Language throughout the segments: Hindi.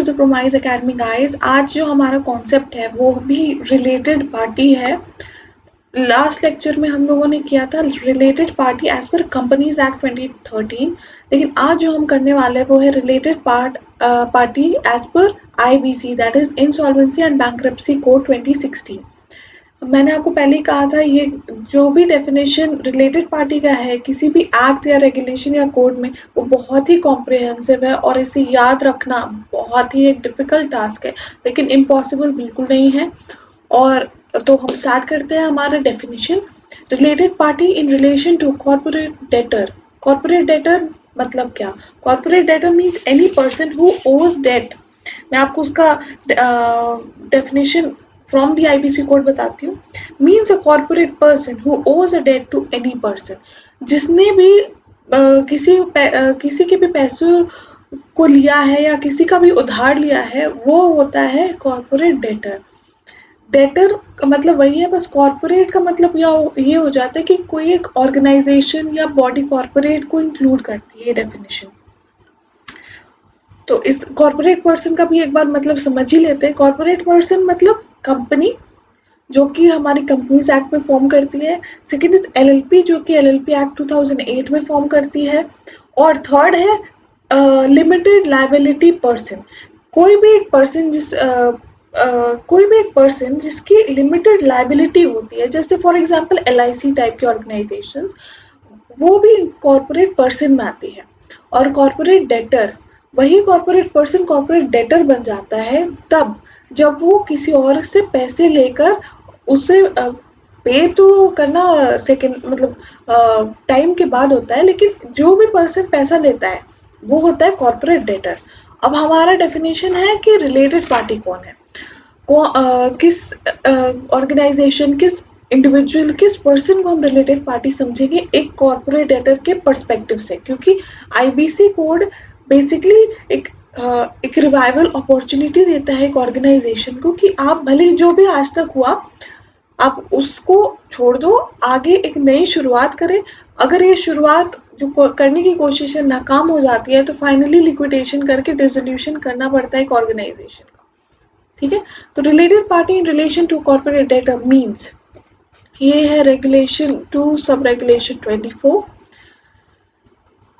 The promise academy guys. आज जो हमारा कॉन्सेप्ट है वो भी रिलेटेड पार्टी है। लास्ट लेक्चर में हम लोगों ने किया था related party as per companies act 2013, लेकिन आज जो हम करने वाले हैं वो है related party as per IBC, that is insolvency and bankruptcy code 2016। मैंने आपको पहले ही कहा था, ये जो भी डेफिनेशन रिलेटेड पार्टी का है किसी भी एक्ट या रेगुलेशन या कोड में, वो बहुत ही कॉम्प्रिहेंसिव है और इसे याद रखना बहुत ही एक डिफिकल्ट टास्क है, लेकिन इम्पॉसिबल बिल्कुल नहीं है। और तो हम स्टार्ट करते हैं हमारा definition. Related party in relation to corporate debtor. Corporate debtor मतलब क्या? Corporate debtor means any person who owes debt. मैं आपको उसका definition from the IBC code बताती हूँ। Means a corporate person who owes a debt to any person. जिसने भी किसी के भी पैसों को लिया है या किसी का भी उधार लिया है, वो होता है कॉर्पोरेट डेटर। डेटर का मतलब वही है, बस कॉर्पोरेट का मतलब ये हो जाता है कि कोई एक ऑर्गेनाइजेशन या बॉडी कॉर्पोरेट को इंक्लूड करती है ये डेफिनेशन। तो इस कॉर्पोरेट पर्सन का भी एक बार मतलब समझ ही लेते हैं। कॉर्पोरेट पर्सन मतलब कंपनी, जो कि हमारी कंपनीज एक्ट में फॉर्म करती है। सेकंड इज एलएलपी, जो कि एलएलपी एक्ट 2008 में फॉर्म करती है। और थर्ड है लिमिटेड लायबिलिटी पर्सन। कोई भी एक पर्सन जिसकी लिमिटेड लायबिलिटी होती है, जैसे फॉर एग्जांपल एलआईसी टाइप के ऑर्गेनाइजेशंस, वो भी कॉर्पोरेट पर्सन में आती है। और कॉर्पोरेट डेटर, वही कॉर्पोरेट पर्सन कॉर्पोरेट डेटर बन जाता है तब जब वो किसी और से पैसे लेकर उसे पे तो करना सेकेंड मतलब टाइम के बाद होता है, लेकिन जो भी पर्सन पैसा लेता है वो होता है कॉर्पोरेट डेटर। अब हमारा डेफिनेशन है कि रिलेटेड पार्टी कौन है, किस ऑर्गेनाइजेशन, किस इंडिविजुअल, किस पर्सन को हम रिलेटेड पार्टी समझेंगे एक कॉर्पोरेट डेटर के पर्सपेक्टिव से। क्योंकि आईबीसी कोड बेसिकली एक रिवाइवल अपॉर्चुनिटी देता है एक ऑर्गेनाइजेशन को कि आप भले जो भी आज तक हुआ आप उसको छोड़ दो, आगे एक नई शुरुआत करें। अगर ये शुरुआत जो करने की कोशिश है नाकाम हो जाती है तो फाइनली लिक्विडेशन करके डिसोल्यूशन करना पड़ता है एक ऑर्गेनाइजेशन का। ठीक है, तो related party in relation to corporate debtor means, ये है रेगुलेशन 2 सब रेगुलेशन 24।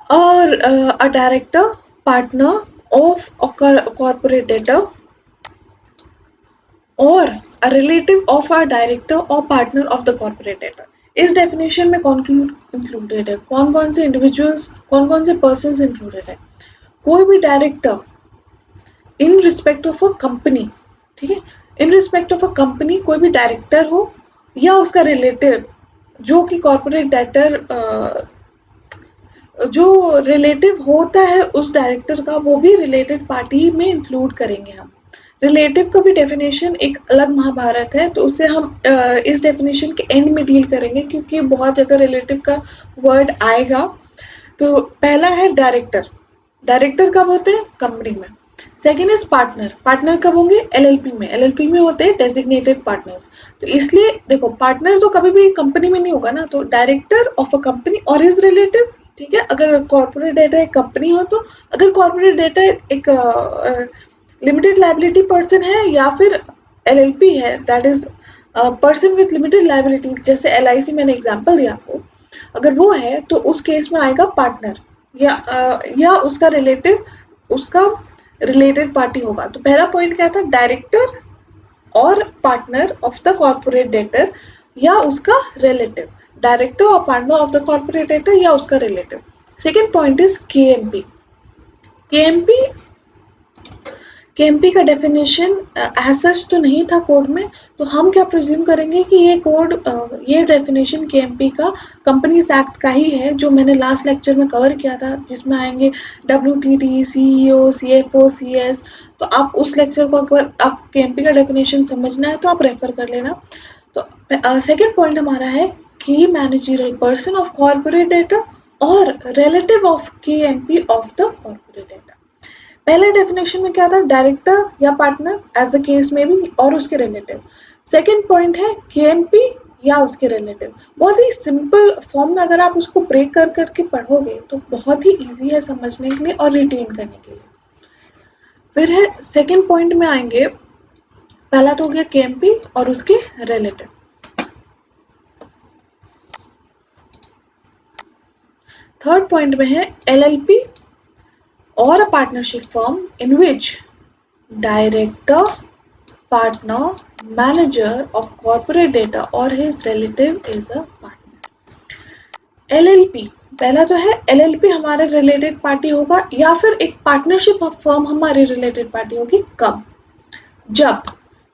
और a director partner of corporate debtor और a relative of a director और partner of the corporate debtor. इस डेफिनेशन में कौन इंक्लूडेड है, कौन कौन से इंडिविजुअल्स, कौन कौन से पर्सन इंक्लूडेड है? कोई भी director in respect of a company, ठीक है, in respect of a company कोई भी डायरेक्टर हो या उसका रिलेटिव, जो कि कॉर्पोरेट डेटर जो रिलेटिव होता है उस डायरेक्टर का, वो भी रिलेटेड पार्टी में इंक्लूड करेंगे हम। रिलेटिव का भी डेफिनेशन एक अलग महाभारत है, तो उससे हम इस डेफिनेशन के एंड में डील करेंगे, क्योंकि बहुत जगह रिलेटिव का वर्ड आएगा। तो पहला है डायरेक्टर। डायरेक्टर कब होते हैं? कंपनी में। Second is partner. पार्टनर कब होंगे? एलएलपी में। एलएलपी में होते हैं डेजिग्नेटेड पार्टनर्स। तो इसलिए देखो, पार्टनर तो कभी भी कंपनी में नहीं होगा ना, तो डायरेक्टर ऑफ अ कंपनी और इज रिलेटिव। ठीक है, अगर कॉर्पोरेट डेटा एक कंपनी हो, तो अगर कॉर्पोरेट डेटा एक लिमिटेड लाइबिलिटी पर्सन है या फिर एलएलपी है, that is person with limited liability, जैसे एलआईसी मैंने एग्जांपल दिया आपको, अगर वो है तो उस केस में आएगा पार्टनर या उसका रिलेटेड पार्टी होगा। तो पहला पॉइंट क्या था? डायरेक्टर और partner of the corporate debtor या उसका रिलेटिव। डायरेक्टर और partner of the corporate debtor या उसका relative. Second point is KMP. KMP KMP का डेफिनेशन एज सच तो नहीं था कोड में, तो हम क्या प्रिज्यूम करेंगे कि ये डेफिनेशन केएमपी का कंपनीज एक्ट का ही है, जो मैंने लास्ट लेक्चर में कवर किया था, जिसमें आएंगे डब्ल्यूटीडी, सीईओ, सीएफओ, सीएस। तो आप उस लेक्चर को, अगर आप केएमपी का डेफिनेशन समझना है तो आप रेफर कर लेना। तो सेकेंड पॉइंट हमारा है की managerial person of corporate data और relative of KMP of the corporate data. पहले डेफिनेशन में क्या था? डायरेक्टर या पार्टनर एज द केस में भी और उसके रिलेटिव। सेकेंड पॉइंट है केएमपी या उसके रिलेटिव। बहुत ही सिंपल फॉर्म में अगर आप उसको ब्रेक करके पढ़ोगे तो बहुत ही इजी है समझने के लिए और रिटेन करने के लिए। फिर है सेकेंड पॉइंट में आएंगे, पहला तो हो गया केएमपी और उसके रिलेटिव। थर्ड पॉइंट में है एलएलपी और a partnership firm in which director, partner, manager of corporate data or his relative is a partner। LLP पहला जो है, LLP हमारे रिलेटेड पार्टी होगा या फिर एक पार्टनरशिप फर्म हमारी रिलेटेड पार्टी होगी कब? जब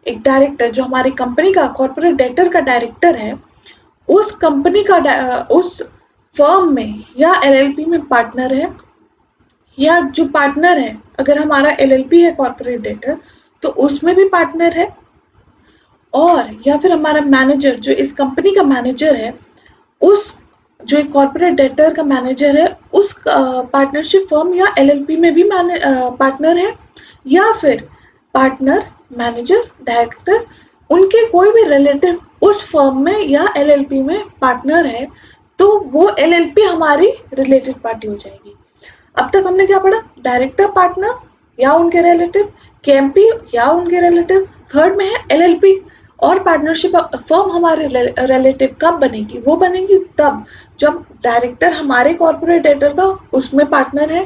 एक डायरेक्टर जो हमारी कंपनी का कॉर्पोरेट डेटर का डायरेक्टर है, उस कंपनी का उस फर्म में या एलएलपी में पार्टनर है, या जो पार्टनर है अगर हमारा एलएलपी है कॉर्पोरेट डेटर तो उसमें भी पार्टनर है, और या फिर हमारा मैनेजर जो इस कंपनी का मैनेजर है, उस जो एक कॉर्पोरेट डेटर का मैनेजर है उस पार्टनरशिप फर्म या एलएलपी में भी पार्टनर है, या फिर पार्टनर, मैनेजर, डायरेक्टर उनके कोई भी रिलेटिव उस फर्म में या एलएलपी में पार्टनर है, तो वो एलएलपी हमारी रिलेटेड पार्टी हो जाएगी। अब तक हमने क्या पढ़ा? डायरेक्टर, पार्टनर या उनके रिलेटिव, केएमपी या उनके रिलेटिव। थर्ड में है एलएलपी और पार्टनरशिप फर्म हमारे रिलेटिव कब बनेगी? वो बनेगी तब जब डायरेक्टर हमारे कॉर्पोरेट डेटर का उसमें पार्टनर है,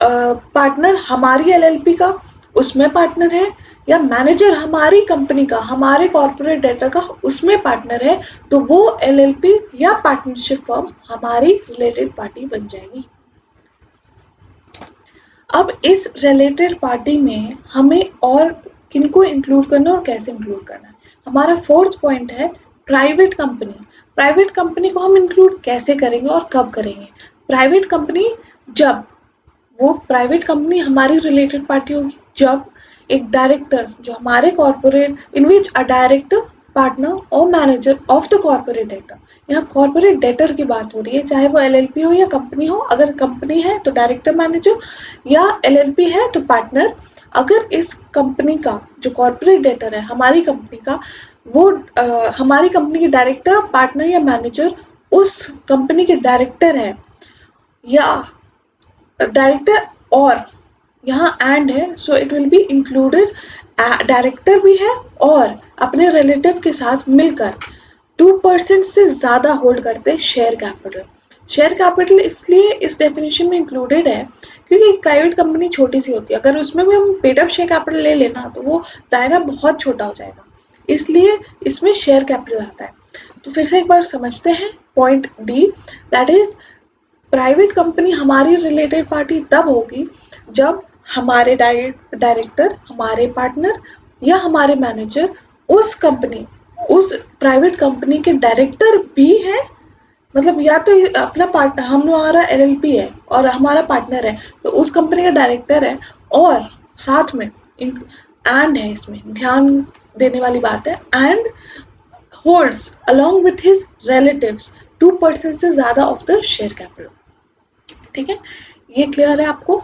पार्टनर हमारी एलएलपी का उसमें पार्टनर है, या मैनेजर हमारी कंपनी का हमारे कॉर्पोरेट डेटर का उसमें पार्टनर है, तो वो एलएलपी या पार्टनरशिप फर्म हमारी रिलेटेड पार्टी बन जाएगी। अब इस रिलेटेड पार्टी में हमें और किनको इंक्लूड करना और कैसे इंक्लूड करना है? हमारा फोर्थ पॉइंट है प्राइवेट कंपनी। प्राइवेट कंपनी को हम इंक्लूड कैसे करेंगे और कब करेंगे? प्राइवेट कंपनी, जब वो प्राइवेट कंपनी हमारी रिलेटेड पार्टी होगी जब एक डायरेक्टर जो हमारे corporate in which a director, partner और manager of the corporate debtor, यहाँ कॉर्पोरेट डेटर की बात हो रही है, चाहे वो एलएलपी हो या कंपनी हो। अगर कंपनी है तो डायरेक्टर, मैनेजर, या एलएलपी है तो पार्टनर। अगर इस कंपनी का जो कॉर्पोरेट डेटर है हमारी कंपनी का, वो हमारी कंपनी के डायरेक्टर, पार्टनर या मैनेजर उस कंपनी के डायरेक्टर है, या डायरेक्टर और यहाँ एंड है, so it will be included, director भी है और अपने रिलेटिव के साथ मिलकर 2% से ज्यादा होल्ड करते हैं शेयर कैपिटल। शेयर कैपिटल इसलिए इस डेफिनेशन में इंक्लूडेड है क्योंकि एक प्राइवेट कंपनी छोटी सी होती है, अगर उसमें भी हम पेड अप शेयर कैपिटल ले लेना तो वो दायरा बहुत छोटा हो जाएगा, इसलिए इसमें शेयर कैपिटल आता है। तो फिर से एक बार समझते हैं point D, that is private company हमारी रिलेटेड पार्टी तब होगी जब हमारे डायरेक्टर, हमारे पार्टनर या हमारे मैनेजर उस कंपनी, उस प्राइवेट कंपनी के डायरेक्टर भी है, मतलब या तो अपना पार्टनर, हमारा एलएलपी है और हमारा पार्टनर है तो उस कंपनी का डायरेक्टर है, और साथ में एंड है, इसमें ध्यान देने वाली बात है, and holds along with his relatives 2% से ज्यादा ऑफ द शेयर कैपिटल। ठीक है, ये क्लियर है आपको?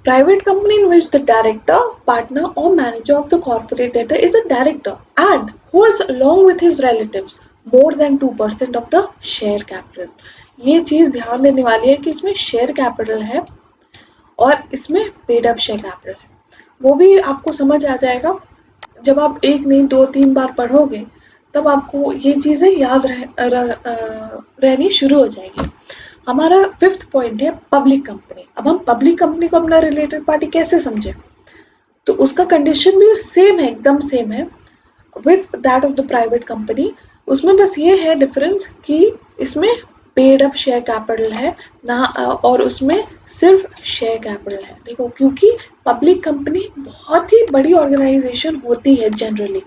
Private company in which the director, partner or manager of the corporate debtor is a director and holds along with his relatives more than 2% of the share capital। ये चीज ध्यान देने वाली है कि इसमें शेयर कैपिटल है और इसमें पेड अप शेयर कैपिटल है, वो भी आपको समझ आ जाएगा जब आप एक नहीं 2-3 बार पढ़ोगे, तब आपको ये चीजें याद रहनी शुरू हो जाएगी। हमारा फिफ्थ पॉइंट है पब्लिक कंपनी। अब हम पब्लिक कंपनी को अपना रिलेटेड पार्टी कैसे समझे? तो उसका कंडीशन भी सेम है, एकदम सेम है with that of the private company. उसमें बस ये है डिफरेंस कि इसमें पेड अप शेयर कैपिटल है ना, और उसमें सिर्फ शेयर कैपिटल है। देखो, क्योंकि पब्लिक कंपनी बहुत ही बड़ी ऑर्गेनाइजेशन होती है जनरली,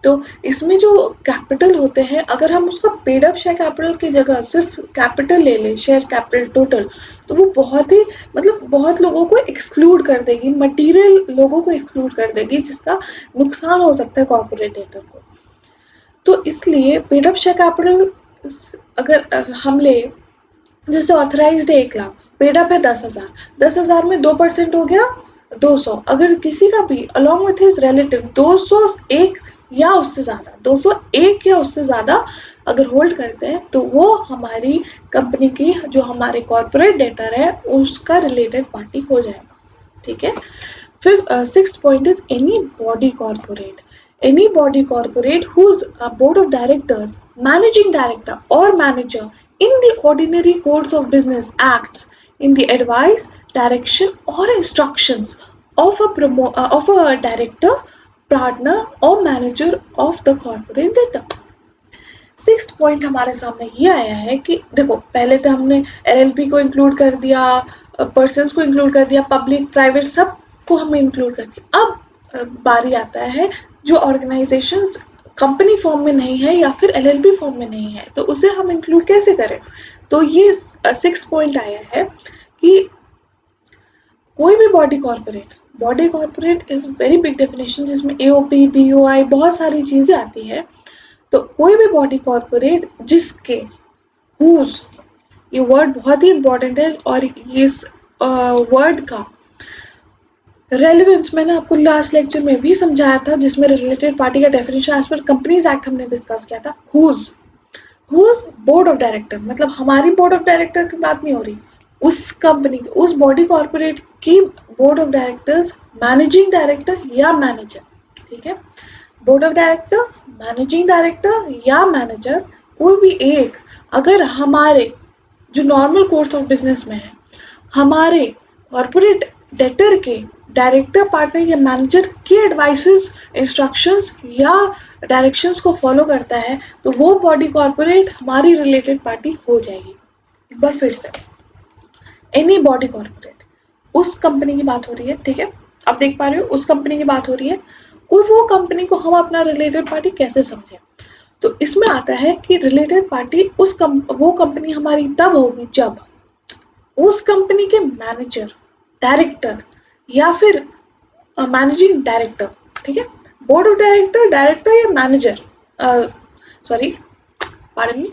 तो इसमें जो कैपिटल होते हैं, अगर हम उसका पेड अप शेयर कैपिटल की जगह सिर्फ कैपिटल ले लें, शेयर कैपिटल टोटल, तो वो बहुत ही, मतलब बहुत लोगों को एक्सक्लूड कर देगी, मटेरियल लोगों को एक्सक्लूड कर देगी, जिसका नुकसान हो सकता है कॉर्पोरेट डेटर को। तो इसलिए पेड अप शेयर कैपिटल अगर हम ले, जैसे ऑथराइज्ड है 1 लाख, पेड अप है 10,000, 10,000 में 2% हो गया 200। अगर किसी का भी अलॉन्ग विथ हिज रिलेटिव 201 या उससे ज्यादा, 201 या उससे ज्यादा अगर होल्ड करते हैं तो वो हमारी कंपनी की, जो हमारे कॉर्पोरेट डेटर है, उसका रिलेटेड पार्टी हो जाएगा। ठीक है, फिर sixth point is any body corporate. Any body corporate whose board of directors, managing director or manager in the ordinary course of business acts in the advice, direction or instructions of a director, partner or manager of the corporate debtor. Sixth point हमारे सामने ये आया है कि देखो पहले तो हमने एलएलपी को इंक्लूड कर दिया, पर्सन्स को इंक्लूड कर दिया, पब्लिक प्राइवेट सबको हमने इंक्लूड कर दिया. अब बारी आता है जो ऑर्गेनाइजेशंस कंपनी फॉर्म में नहीं है या फिर एलएलपी फॉर्म में नहीं है, तो उसे हम इंक्लूड कैसे करें. तो ये सिक्स पॉइंट आया है कि कोई भी body corporate is very big definition जिसमें एओपी, बीओआई बहुत सारी चीजें आती है. तो कोई भी बॉडी कॉर्पोरेट जिसके हुज, ये वर्ड बहुत ही इंपॉर्टेंट है और इस वर्ड का रेलिवेंस मैंने आपको लास्ट लेक्चर में भी समझाया था जिसमें रिलेटेड पार्टी का definition as per companies act हमने डिस्कस किया था. हुज बोर्ड ऑफ डायरेक्टर, मतलब हमारी बोर्ड ऑफ डायरेक्टर की बात नहीं हो रही, उस कंपनी की, उस बॉडी कॉर्पोरेट की board of directors, managing director या मैनेजर. ठीक है, board of director, managing director या मैनेजर कोई भी एक अगर हमारे जो नॉर्मल कोर्स ऑफ बिजनेस में है हमारे कॉर्पोरेट डेटर के डायरेक्टर, पार्टनर या मैनेजर के एडवाइसेस, इंस्ट्रक्शंस या डायरेक्शंस को फॉलो करता है तो वो बॉडी कॉर्पोरेट हमारी रिलेटेड पार्टी हो जाएगी. एक बार फिर से, एनी बॉडी कॉर्पोरेट, उस कंपनी की बात हो रही है. ठीक है, अब देख पा रहे हो उस कंपनी की बात हो रही है, और वो कंपनी को हम अपना रिलेटेड पार्टी कैसे समझें. तो इसमें आता है कि रिलेटेड पार्टी वो कंपनी हमारी तब होगी जब उस कंपनी के मैनेजर, डायरेक्टर या फिर मैनेजिंग डायरेक्टर, ठीक है, बोर्ड ऑफ डायरेक्टर या manager, sorry pardon me,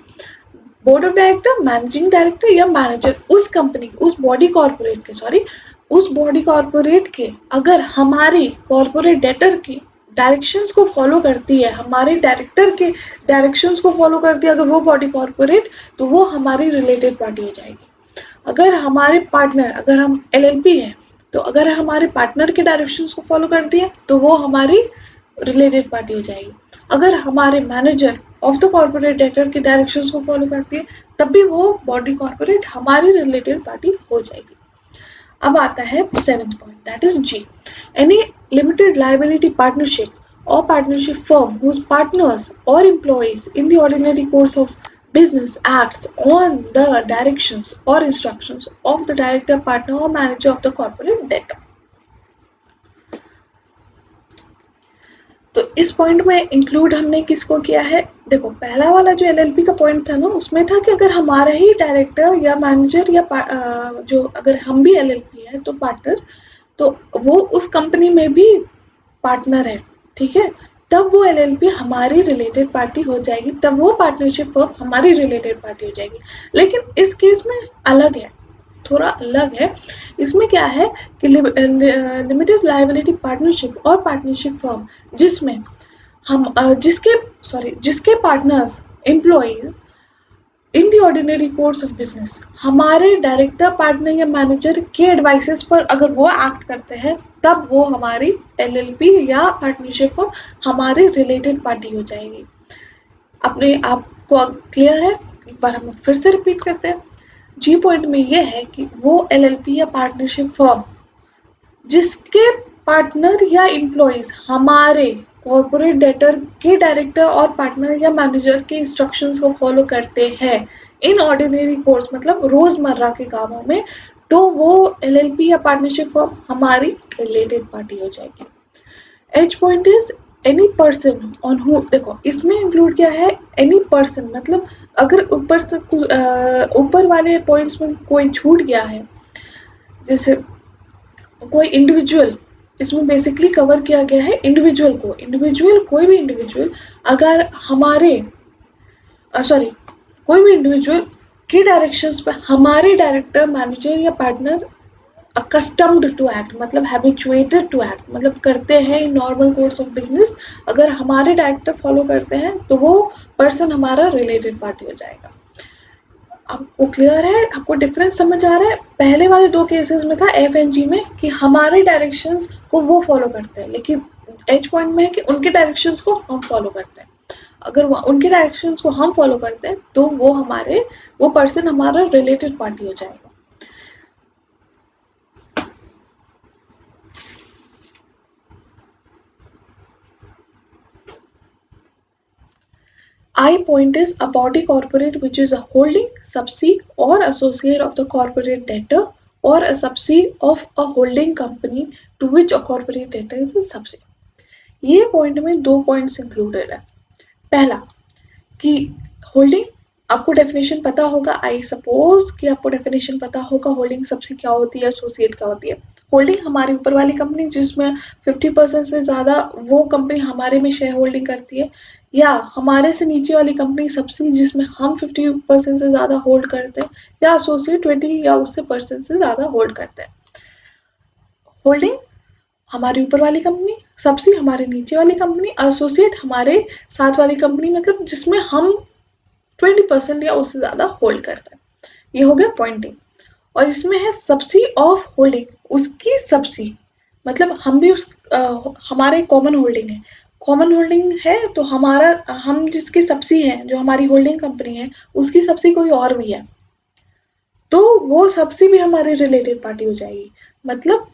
board of director, managing director या मैनेजर उस कंपनी, उस बॉडी कॉर्पोरेट के अगर हमारी कॉर्पोरेट डेटर की डायरेक्शंस को फॉलो करती है, हमारे डायरेक्टर के डायरेक्शंस को फॉलो करती है अगर वो बॉडी कॉर्पोरेट, तो वो हमारी रिलेटेड पार्टी हो जाएगी. अगर हमारे पार्टनर, अगर हम एलएलपी हैं तो अगर हमारे पार्टनर के डायरेक्शंस को फॉलो करती है तो वो हमारी रिलेटेड पार्टी हो जाएगी. अगर हमारे manager of the corporate debtor के डायरेक्शंस को फॉलो करती है तब भी वो बॉडी कॉर्पोरेट हमारी रिलेटेड पार्टी हो जाएगी. अब आता है seventh point, that is G. Any limited liability partnership or partnership firm whose partners or employees in the ordinary course of business acts on the directions or instructions of the director, partner or manager of the corporate debtor. तो इस पॉइंट में इंक्लूड हमने किसको किया है, देखो पहला वाला जो एलएलपी का पॉइंट था ना उसमें था कि अगर हमारा ही डायरेक्टर या मैनेजर या जो अगर हम भी एलएलपी है तो पार्टनर, तो वो उस कंपनी में भी पार्टनर है. ठीक है, तब वो एलएलपी हमारी रिलेटेड पार्टी हो जाएगी, तब वो पार्टनरशिप फर्म हमारी रिलेटेड पार्टी हो जाएगी. लेकिन इस केस में अलग है, थोड़ा अलग है. इसमें क्या है कि लिमिटेड लायबिलिटी पार्टनरशिप और पार्टनरशिप फर्म जिसमें हम जिसके partners, employees in the ordinary course of business हमारे डायरेक्टर, पार्टनर या मैनेजर के एडवाइसेस पर अगर वो एक्ट करते हैं तब वो हमारी एलएलपी या पार्टनरशिप फर्म हमारी रिलेटेड पार्टी हो जाएगी. अपने आपको क्लियर है? एक बार हम फिर से रिपीट करते हैं. जी पॉइंट में ये है कि वो एलएलपी या पार्टनरशिप फर्म जिसके पार्टनर या एम्प्लॉइज हमारे कॉर्पोरेट डेटर के डायरेक्टर और पार्टनर या मैनेजर के इंस्ट्रक्शंस को फॉलो करते हैं इन ऑर्डिनरी कोर्स, मतलब रोजमर्रा के कामों में, तो वो एलएलपी या पार्टनरशिप फर्म हमारी रिलेटेड पार्टी हो जाएगी. H point is any person on who, देखो इसमें इंक्लूड क्या है, एनी पर्सन, मतलब अगर ऊपर से ऊपर वाले पॉइंट्स में कोई छूट गया है, जैसे कोई इंडिविजुअल, इसमें बेसिकली कवर किया गया है इंडिविजुअल को. कोई भी इंडिविजुअल अगर हमारे कोई भी इंडिविजुअल के डायरेक्शंस पर हमारे डायरेक्टर, मैनेजर या पार्टनर accustomed to act, मतलब habituated to act, मतलब करते हैं in normal course of business, अगर हमारे डायरेक्टर फॉलो करते हैं तो वो पर्सन हमारा रिलेटेड पार्टी हो जाएगा. आपको क्लियर है? आपको डिफरेंस समझ आ रहा है? पहले वाले 2 केसेस में था एफ एंड जी में कि हमारे डायरेक्शंस को वो फॉलो करते हैं, लेकिन एच पॉइंट में है कि उनके डायरेक्शंस को हम फॉलो करते हैं। अगर उनके डायरेक्शंस को हम फॉलो करते हैं तो वो पर्सन हमारा रिलेटेड पार्टी हो जाएगा। I point is a body corporate which is a holding, subsidiary or associate of the corporate debtor or a subsidiary of a holding company to which a corporate debtor is a subsidiary। ये पॉइंट में 2 पॉइंट्स इंक्लूडेड है। पहला कि होल्डिंग, आपको डेफिनेशन पता होगा, आई सपोज कि आपको डेफिनेशन पता होगा होल्डिंग सबसे क्या होती है, एसोसिएट क्या होती है। होल्डिंग हमारी ऊपर वाली कंपनी जिसमें 50% से ज़्यादा वो कंपनी हमारे में शेयर होल्डिंग करती है, या हमारे से नीचे वाली कंपनी सबसे जिसमें हम 50% से ज़्यादा होल्ड करते हैं, या एसोसिएट 20 या उससे परसेंट से ज़्यादा होल्ड करते हैं। होल्डिंग हमारी ऊपर वाली कंपनी, सबसे हमारे नीचे वाली कंपनी, एसोसिएट हमारे साथ वाली कंपनी, मतलब जिसमें हम 20% या उससे ज़्यादा होल्ड करते हैं। ये हो गया पॉइंटिंग। और इसमें है सबसी ऑफ होल्डिंग, उसकी सबसी, मतलब हम भी हमारे कॉमन होल्डिंग है, कॉमन होल्डिंग है तो हम जिसकी सबसी है, जो हमारी होल्डिंग कंपनी है, उसकी सबसी कोई और भी है, तो वो सबसी भी हमारी रिलेटेड पार्टी हो जाएगी। मतलब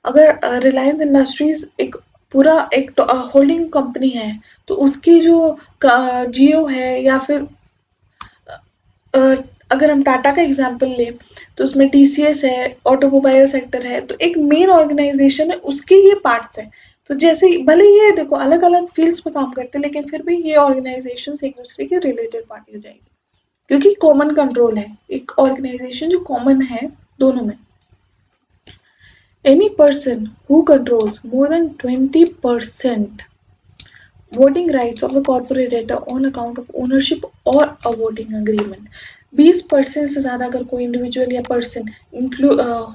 अगर रिलायंस इंडस्ट्रीज एक होल्डिंग कंपनी है, तो उसकी जो जियो है, या फिर अगर हम टाटा का एग्जांपल लें तो उसमें टीसीएस है, ऑटोमोबाइल सेक्टर है, तो एक मेन ऑर्गेनाइजेशन है, उसके ये पार्ट्स हैं। तो जैसे भले ये देखो अलग अलग फील्ड्स में काम करते हैं, लेकिन फिर भी ये ऑर्गेनाइजेशन एक दूसरे के रिलेटेड पार्टी हो जाएगी, क्योंकि कॉमन कंट्रोल है, एक ऑर्गेनाइजेशन जो कॉमन है दोनों में। Any person who controls more than 20% voting rights of the corporate data on account of ownership or a voting agreement, 20% से ज़्यादा अगर कोई इंडिविजुअल या पर्सन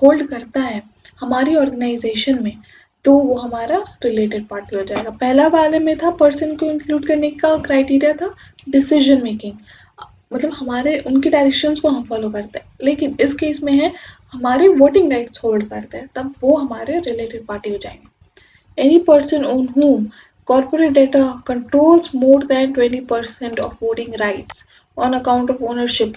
होल्ड करता है हमारी ऑर्गेनाइजेशन में, तो वो हमारा रिलेटेड पार्टी हो जाएगा। पहला वाले में था पर्सन को इंक्लूड करने का क्राइटेरिया था डिसीजन मेकिंग, मतलब हमारे उनके डायरेक्शंस को हम फॉलो करते हैं, लेकिन इस केस में है हमारे वोटिंग राइट्स होल्ड करते हैं, तब वो हमारे रिलेटेड पार्टी हो जाएंगे। Any person on whom corporate data controls more than 20% of voting rights on account of ownership,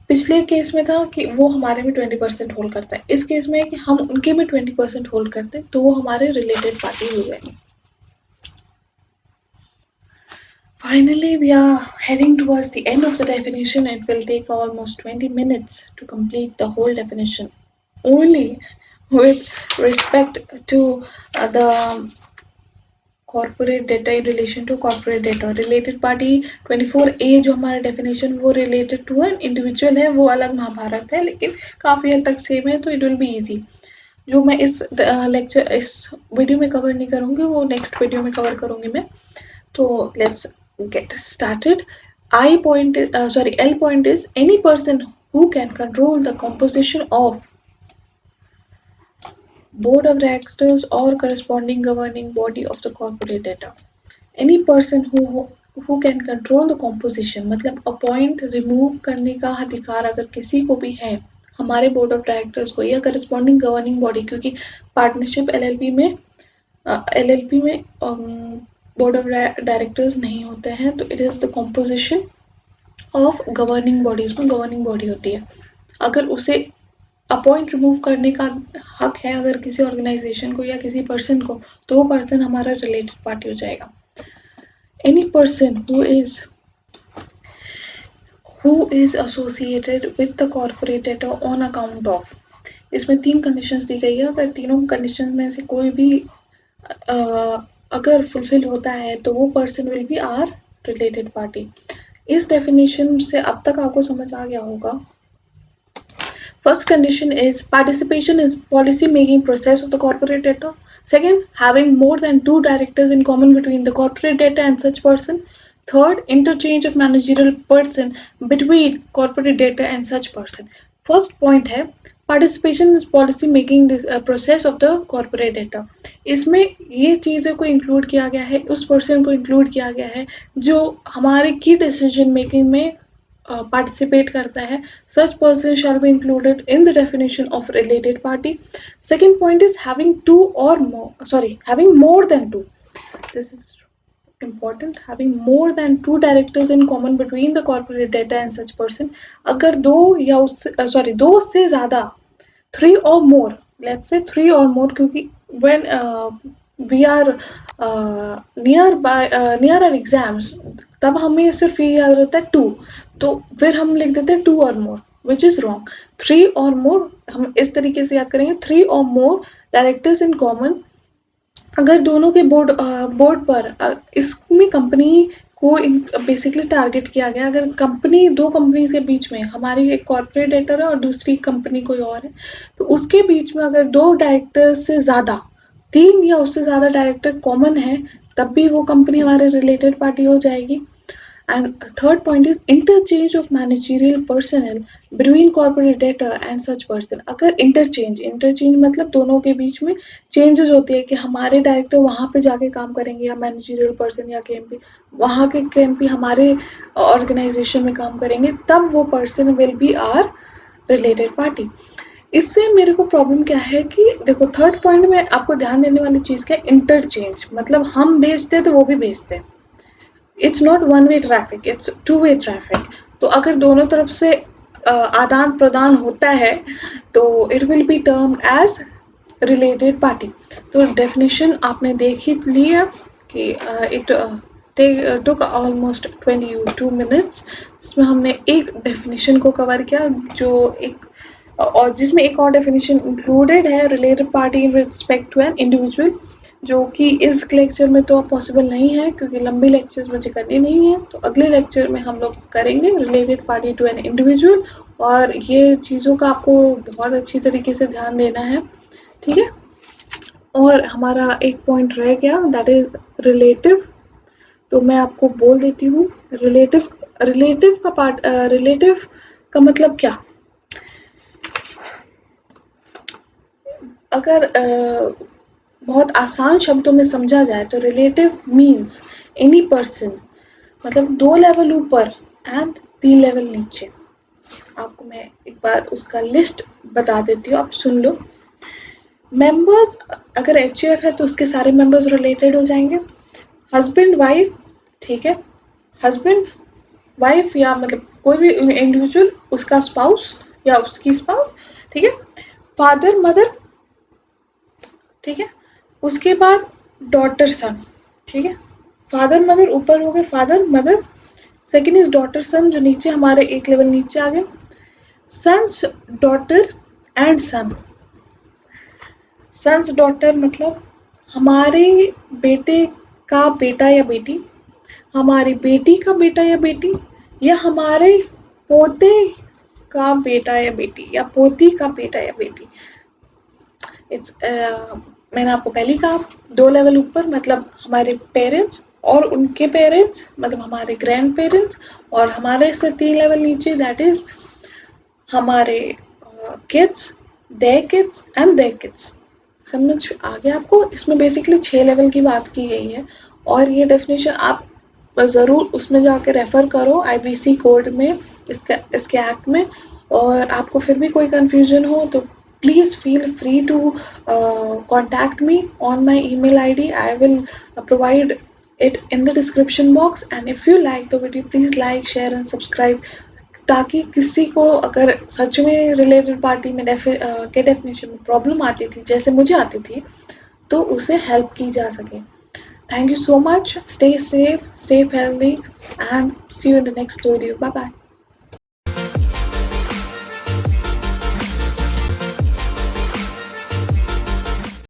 पिछले केस में था कि वो हमारे में 20% होल्ड करता है, इस केस में है कि हम उनके में 20% होल्ड करते हैं, तो वो हमारे रिलेटेड पार्टी हो जाएंगे। Finally, we are heading towards the end of the definition. It will take almost 20 minutes to complete the whole definition. Only with respect to the corporate data in relation to corporate data. Related party 24A जो हमारा definition वो related to an individual है, वो अलग महाभारत है, लेकिन काफ़ी हद तक सेम है, तो it will be easy। जो मैं इस वीडियो में कवर नहीं करूँगी, वो नेक्स्ट वीडियो में कवर करूँगी मैं। तो let's get started. L point is any person who can control the composition of board of directors or corresponding governing body of the corporate data. Any person who can control the composition, मतलब अपॉइंट रिमूव करने का अधिकार अगर किसी को भी है हमारे बोर्ड ऑफ डायरेक्टर्स को या करस्पॉन्डिंग गवर्निंग बॉडी, क्योंकि पार्टनरशिप एलएलपी में बोर्ड ऑफ डायरेक्टर्स नहीं होते हैं, तो it is the composition of governing body, उसमें गवर्निंग बॉडी होती है। अगर उसे अपॉइंट रिमूव करने का हक है अगर किसी ऑर्गेनाइजेशन को या किसी पर्सन को, तो वो पर्सन हमारा रिलेटेड पार्टी हो जाएगा। Any person who is associated with the corporate data on account of, इसमें 3 कंडीशंस दी गई है, अगर तीनों कंडीशन में से कोई भी अगर फुलफिल होता है तो वो person will be are related party. इस डेफिनेशन से अब तक आपको समझ आ गया होगा। First condition is participation in policy making process of the corporate data. Second, having more than 2 directors in common between the corporate data and such person. Third, interchange of managerial person between corporate data and such person. First point है participation in policy making process of the corporate data. इसमें ये चीज़ें को इंक्लूड किया गया है, उस पर्सन को इंक्लूड किया गया है जो हमारे की डिसीजन मेकिंग में participate करता है, such person shall be included in the definition of related party. Second point is having having more than two. This is important. Having more than two directors in common between the corporate data and such person. अगर दो से ज़्यादा, three or more, let's say three or more, क्योंकि when we are near our exams, तब हमें सिर्फ ये याद रहता है टू, तो फिर हम लिख देते हैं टू और मोर, विच इज रॉन्ग. थ्री और मोर हम इस तरीके से याद करेंगे, थ्री और मोर डायरेक्टर्स इन कॉमन. अगर दोनों के बोर्ड पर इसमें कंपनी को बेसिकली टारगेट किया गया, अगर दो कंपनी के बीच में, हमारी एक कॉर्पोरेट डायरेक्टर है और दूसरी कंपनी कोई और है, तो उसके बीच में अगर दो डायरेक्टर से ज़्यादा, तीन या उससे ज़्यादा डायरेक्टर कॉमन है, तब भी वो कंपनी हमारे रिलेटेड पार्टी हो जाएगी. And third point is interchange of managerial personnel between corporate data and such person. अगर interchange मतलब दोनों के बीच में changes होती है कि हमारे डायरेक्टर वहाँ पे जाके काम करेंगे, या मैनेजरियल पर्सन या KMP वहाँ के KMP हमारे ऑर्गेनाइजेशन में काम करेंगे, तब वो person will be are related party. इससे मेरे को प्रॉब्लम क्या है कि देखो, थर्ड पॉइंट में आपको ध्यान देने वाली चीज़ क्या है, इंटरचेंज. मतलब हम भेजते तो वो भी भेजते हैं. It's not one way traffic, it's two way traffic. तो अगर दोनों तरफ से आदान प्रदान होता है तो it will be termed age related party. तो डेफिनेशन आपने देख ही लिया कि इट took almost 22 minutes, जिसमें हमने एक डेफिनेशन को कवर किया, जो एक और जिसमें एक और डेफिनेशन इंक्लूडेड है, related party in respect to an individual, जो कि इस लेक्चर में तो पॉसिबल नहीं है क्योंकि लंबी लेक्चर्स मुझे करनी नहीं है. तो अगले लेक्चर में हम लोग करेंगे related party to an individual, और ये चीज़ों का आपको बहुत अच्छी तरीके से ध्यान देना है, ठीक है. और हमारा एक पॉइंट रह गया, दैट इज रिलेटिव. तो मैं आपको बोल देती हूँ, रिलेटिव का मतलब क्या. अगर बहुत आसान शब्दों में समझा जाए तो रिलेटिव मीन्स एनी पर्सन, मतलब 2 लेवल ऊपर एंड 3 लेवल नीचे. आपको मैं एक बार उसका लिस्ट बता देती हूँ, आप सुन लो. मेंबर्स, अगर HUF है तो उसके सारे मेंबर्स रिलेटेड हो जाएंगे. हस्बैंड वाइफ, ठीक है, हस्बैंड वाइफ या मतलब कोई भी इंडिविजुअल, उसका स्पाउस या उसकी स्पाउस, ठीक है. फादर मदर, ठीक है. उसके बाद डॉटर सन, ठीक है. फादर मदर ऊपर हो गए, father mother. Second is daughter son, जो नीचे हमारे एक लेवल नीचे आ गए. Sons daughter and son. Sons daughter मतलब हमारे बेटे का बेटा या बेटी, हमारी बेटी का बेटा या बेटी, या हमारे पोते का बेटा या बेटी, या पोती का बेटा या बेटी. इट्स मैंने आपको पहले कहा, 2 लेवल ऊपर मतलब हमारे पेरेंट्स और उनके पेरेंट्स, मतलब हमारे ग्रैंड पेरेंट्स, और हमारे से 3 लेवल नीचे दैट इज हमारे kids, their kids and their kids. समझ आ गया आपको. इसमें बेसिकली 6 लेवल की बात की गई है, और ये डेफिनेशन आप ज़रूर उसमें जाके रेफ़र करो IBC कोड में, इसके एक्ट में. और आपको फिर भी कोई कन्फ्यूजन हो तो please feel free to contact me on my email ID. I will provide it in the description box, and if you like the video, please like, share and subscribe, ताकि किसी को अगर सच में रिलेटेड पार्टी में के डेफिनेशन में प्रॉब्लम आती थी जैसे मुझे आती थी, तो उसे हेल्प की जा सके. Thank you so much. Stay safe, stay healthy, and see you in the next video. Bye bye.